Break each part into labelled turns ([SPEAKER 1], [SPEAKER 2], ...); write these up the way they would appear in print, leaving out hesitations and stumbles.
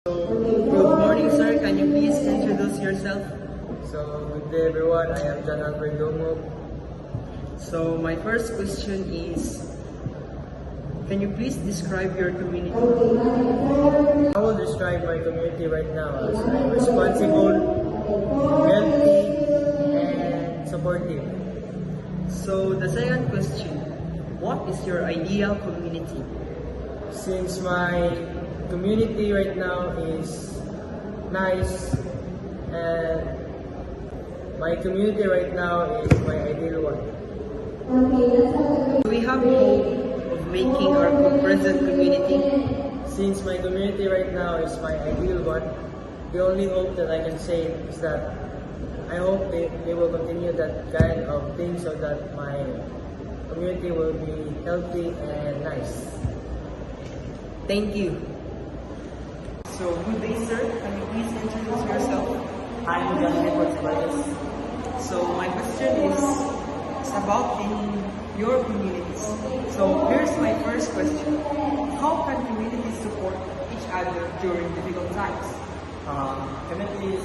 [SPEAKER 1] Good morning, sir. Can you please introduce yourself?
[SPEAKER 2] Good day everyone, I am John Albert Domo.
[SPEAKER 1] So, my first question is, can you please describe your community?
[SPEAKER 2] I will describe my community right now as I'm responsible, healthy, and supportive.
[SPEAKER 1] So, the second question, what is your ideal community?
[SPEAKER 2] Since my community right now is nice, and my community right now is my ideal one.
[SPEAKER 1] Do we have hope of making our present community?
[SPEAKER 2] Since my community right now is my ideal one, the only hope that I can say is that I hope they will continue that kind of thing so that my community will be healthy and nice.
[SPEAKER 1] Thank you. So, good day, sir. Can you please introduce yourself?
[SPEAKER 2] I'm John Albert Domo.
[SPEAKER 1] So, my question is about in your communities. So, here's my first question. How can communities support each other during difficult times?
[SPEAKER 2] Communities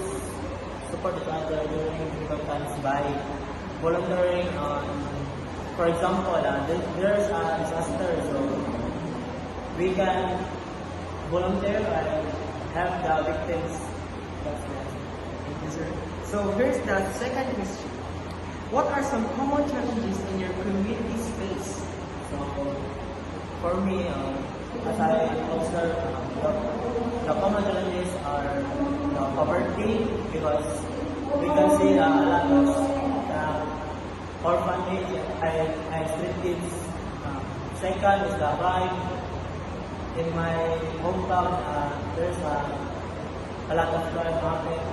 [SPEAKER 2] support each other during difficult times by volunteering on, for example, there's a disaster, so we can volunteer and help the victims. That's it.
[SPEAKER 1] Thank you, sir. So, here's the second question. What are some common challenges in your community space?
[SPEAKER 2] So, for me, as I observe, the common challenges are the poverty because we can see a lot of orphanage and street kids. Second is the crime. In my hometown, there's a lot of crime happening.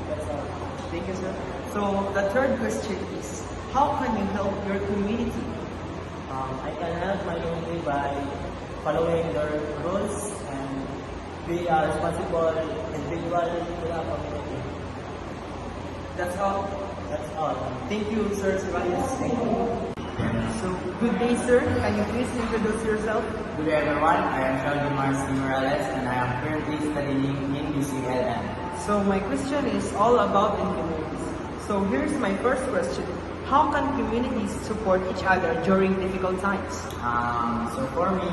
[SPEAKER 2] That's all.
[SPEAKER 1] Thank you, sir. So, the third question is, how can you help your community?
[SPEAKER 2] I can help my community by following their rules and be a responsible individual to the community.
[SPEAKER 1] That's all.
[SPEAKER 2] That's all.
[SPEAKER 1] Thank you, Sir Cervantes.
[SPEAKER 2] Thank you.
[SPEAKER 1] So, good day, sir. Can you please introduce yourself?
[SPEAKER 3] Good day everyone, I am Sheldon Marcy Morales and I am currently studying in UCLM.
[SPEAKER 1] So, my question is all about in communities. So, here's my first question. How can communities support each other during difficult times?
[SPEAKER 3] So for me,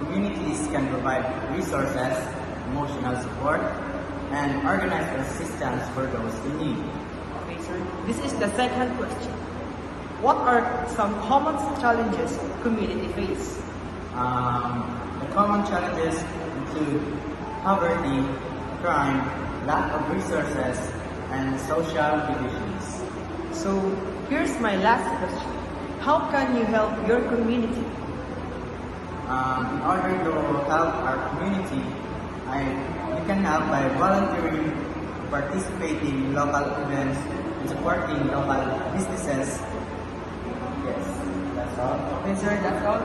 [SPEAKER 3] communities can provide resources, emotional support, and organize assistance for those in need.
[SPEAKER 1] Okay, sir. This is the second question. What are some common challenges community face?
[SPEAKER 3] The common challenges include poverty, crime, lack of resources, and social divisions.
[SPEAKER 1] So, here's my last question. How can you help your community?
[SPEAKER 3] In order to help our community, we can help by volunteering, participating in local events, and supporting local businesses. Yes, that's all.
[SPEAKER 1] Okay, sir, that's all.